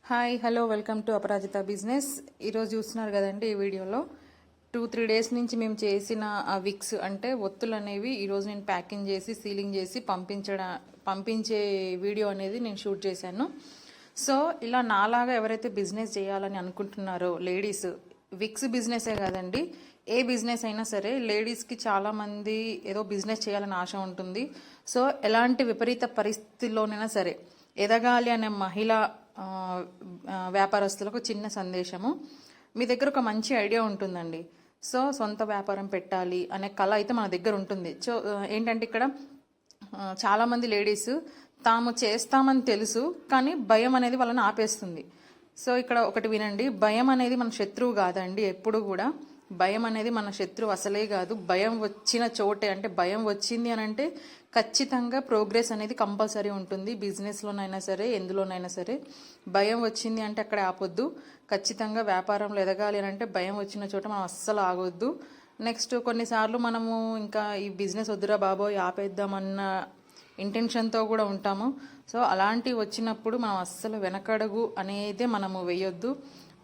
Hi hello welcome to Aparajita business. ఈరోజు చూస్తున్నారు కదండి ఈ వీడియోలో 2-3 డేస్ నుంచి మేము చేసిన ఆ విక్స్ అంటే ఒత్తులు అనేవి ఈరోజు నేను ప్యాకింగ్ చేసి సీలింగ్ చేసి పంపించే వీడియో అనేది నేను షూట్ చేశాను. సో ఇలా నాలాగా ఎవరైతే బిజినెస్ చేయాలని అనుకుంటున్నారో లేడీస్, విక్స్ బిజినెసే కాదండి ఏ బిజినెస్ అయినా సరే లేడీస్కి చాలామంది ఏదో బిజినెస్ చేయాలని ఆశ ఉంటుంది. సో ఎలాంటి విపరీత పరిస్థితుల్లోనైనా సరే ఎదగాలి అనే మహిళ వ్యాపారస్తులకు చిన్న సందేశము. మీ దగ్గర ఒక మంచి ఐడియా ఉంటుందండి. సో సొంత వ్యాపారం పెట్టాలి అనే కళ అయితే మన దగ్గర ఉంటుంది. సో ఏంటంటే ఇక్కడ చాలామంది లేడీస్ తాము చేస్తామని తెలుసు కానీ భయం అనేది వాళ్ళని ఆపేస్తుంది. సో ఇక్కడ ఒకటి వినండి, భయం అనేది మన శత్రువు కాదండి. ఎప్పుడు కూడా భయం అనేది మన శత్రువు అసలే కాదు. భయం వచ్చిన చోటే, అంటే భయం వచ్చింది అని అంటే ఖచ్చితంగా ప్రోగ్రెస్ అనేది కంపల్సరీ ఉంటుంది. బిజినెస్లోనైనా సరే ఎందులోనైనా సరే భయం వచ్చింది అంటే అక్కడ ఆపొద్దు. ఖచ్చితంగా వ్యాపారంలో ఎదగాలి అని అంటే భయం వచ్చిన చోట మనం అస్సలు ఆగొద్దు. నెక్స్ట్ కొన్నిసార్లు మనము ఇంకా ఈ బిజినెస్ వద్దురా బాబోయ్ ఆపేద్దామన్న ఇంటెన్షన్తో కూడా ఉంటాము. సో అలాంటివి వచ్చినప్పుడు మనం అస్సలు వెనకడుగు అనేది మనము వేయొద్దు.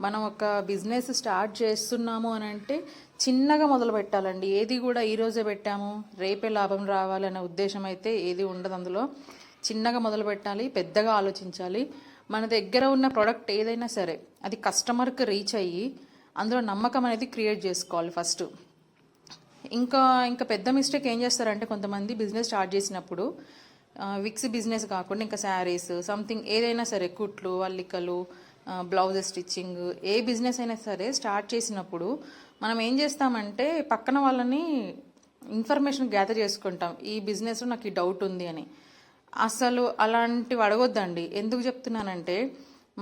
మనం ఒక బిజినెస్ స్టార్ట్ చేస్తున్నాము అని అంటే చిన్నగా మొదలు పెట్టాలండి. ఏది కూడా ఈరోజే పెట్టాము రేపే లాభం రావాలి అనే ఉద్దేశం అయితే ఏది ఉండదు. అందులో చిన్నగా మొదలు పెట్టాలి, పెద్దగా ఆలోచించాలి. మన దగ్గర ఉన్న ప్రోడక్ట్ ఏదైనా సరే అది కస్టమర్కి రీచ్ అయ్యి అందులో నమ్మకం అనేది క్రియేట్ చేసుకోవాలి ఫస్ట్. ఇంకా పెద్ద మిస్టేక్ ఏం చేస్తారంటే కొంతమంది బిజినెస్ స్టార్ట్ చేసినప్పుడు విక్స్ బిజినెస్ కాకుండా ఇంకా శారీస్ సంథింగ్ ఏదైనా సరే కుట్లు, అల్లికలు, బ్లౌజ్ స్టిచ్చింగ్ ఏ బిజినెస్ అయినా సరే స్టార్ట్ చేసినప్పుడు మనం ఏం చేస్తామంటే పక్కన వాళ్ళని ఇన్ఫర్మేషన్ గ్యాదర్ చేసుకుంటాం. ఈ బిజినెస్లో నాకు ఈ డౌట్ ఉంది అని. అసలు అలాంటివి అడగొద్దండి. ఎందుకు చెప్తున్నానంటే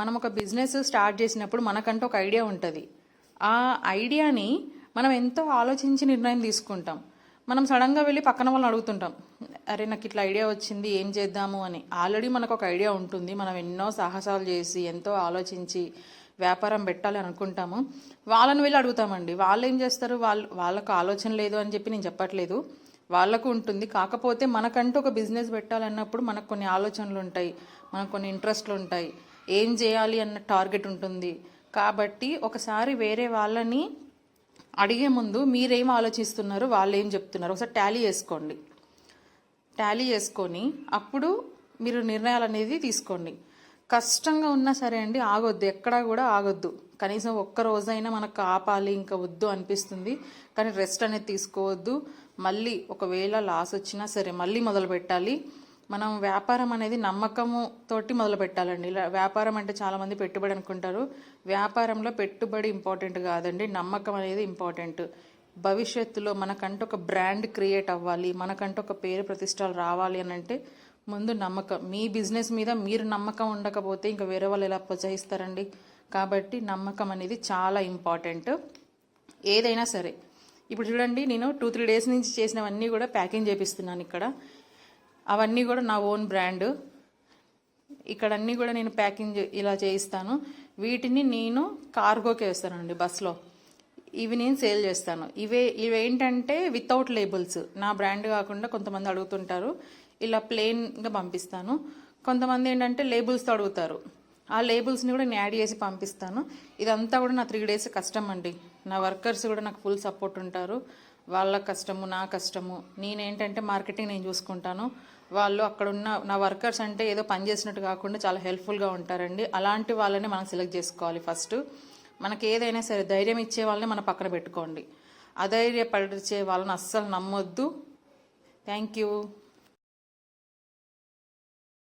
మనం ఒక బిజినెస్ స్టార్ట్ చేసినప్పుడు మనకంటూ ఒక ఐడియా ఉంటుంది. ఆ ఐడియాని మనం ఎంతో ఆలోచించి నిర్ణయం తీసుకుంటాం. మనం సడన్గా వెళ్ళి పక్కన వాళ్ళని అడుగుతుంటాం, అరే నాకు ఇట్లా ఐడియా వచ్చింది ఏం చేద్దాము అని. ఆల్రెడీ మనకు ఒక ఐడియా ఉంటుంది. మనం ఎన్నో సాహసాలు చేసి ఎంతో ఆలోచించి వ్యాపారం పెట్టాలి అనుకుంటాము. వాళ్ళని వెళ్ళి అడుగుతామండి. వాళ్ళు ఏం చేస్తారు, వాళ్ళకు ఆలోచన లేదు అని చెప్పి నేను చెప్పట్లేదు, వాళ్ళకు ఉంటుంది. కాకపోతే మనకంటూ ఒక బిజినెస్ పెట్టాలన్నప్పుడు మనకు కొన్ని ఆలోచనలు ఉంటాయి, మనకు కొన్ని ఇంట్రెస్ట్లు ఉంటాయి, ఏం చేయాలి అన్న టార్గెట్ ఉంటుంది. కాబట్టి ఒకసారి వేరే వాళ్ళని అడిగే ముందు మీరేం ఆలోచిస్తున్నారు, వాళ్ళు ఏం చెప్తున్నారు ఒకసారి టాలీ చేసుకొని అప్పుడు మీరు నిర్ణయాలు అనేది తీసుకోండి. కష్టంగా ఉన్నా సరే అండి ఆగొద్దు, ఎక్కడా కూడా ఆగొద్దు. కనీసం ఒక్క రోజైనా మనకు ఆపాలి, ఇంకా వద్దు అనిపిస్తుంది కానీ రెస్ట్ అనేది తీసుకోవద్దు. మళ్ళీ ఒకవేళ లాస్ వచ్చినా సరే మళ్ళీ మొదలు పెట్టాలి. మనం వ్యాపారం అనేది నమ్మకము తోటి మొదలు పెట్టాలండి. వ్యాపారం అంటే చాలామంది పెట్టుబడి అనుకుంటారు. వ్యాపారంలో పెట్టుబడి ఇంపార్టెంట్ కాదండి, నమ్మకం అనేది ఇంపార్టెంట్. భవిష్యత్తులో మనకంటూ ఒక బ్రాండ్ క్రియేట్ అవ్వాలి, మనకంటూ ఒక పేరు ప్రతిష్టలు రావాలి అని అంటే ముందు నమ్మకం. మీ బిజినెస్ మీద మీరు నమ్మకం ఉండకపోతే ఇంకా వేరే వాళ్ళు ఎలా ప్రోత్సహిస్తారండి? కాబట్టి నమ్మకం అనేది చాలా ఇంపార్టెంట్ ఏదైనా సరే. ఇప్పుడు చూడండి, నేను 2-3 డేస్ నుంచి చేసినవన్నీ కూడా ప్యాకింగ్ చేపిస్తున్నాను. ఇక్కడ అవన్నీ కూడా నా ఓన్ బ్రాండ్. ఇక్కడ అన్నీ కూడా నేను ప్యాకింగ్ ఇలా చేయిస్తాను. వీటిని నేను కార్గోకి వేస్తానండి, బస్లో. ఇవి నేను సేల్ చేస్తాను. ఇవేంటంటే వితౌట్ లేబుల్స్, నా బ్రాండ్ కాకుండా కొంతమంది అడుగుతుంటారు, ఇలా ప్లెయిన్గా పంపిస్తాను. కొంతమంది ఏంటంటే లేబుల్స్తో అడుగుతారు, ఆ లేబుల్స్ని కూడా నేను యాడ్ చేసి పంపిస్తాను. ఇదంతా కూడా నా 3 డేస్ కష్టం అండి. నా వర్కర్స్ కూడా నాకు ఫుల్ సపోర్ట్ ఉంటారు. వాళ్ళ కష్టము నా కష్టము. నేనేంటంటే మార్కెటింగ్ నేను చూసుకుంటాను, వాళ్ళు అక్కడున్న నా వర్కర్స్ అంటే ఏదో పని చేసినట్టు కాకుండా చాలా హెల్ప్ఫుల్గా ఉంటారండి. అలాంటి వాళ్ళని మనం సెలెక్ట్ చేసుకోవాలి ఫస్ట్. మనకి ఏదైనా సరే ధైర్యం ఇచ్చే వాళ్ళని మన పక్కన పెట్టుకోండి. అధైర్యపరిచే వాళ్ళని అస్సలు నమ్మొద్దు. Thank you.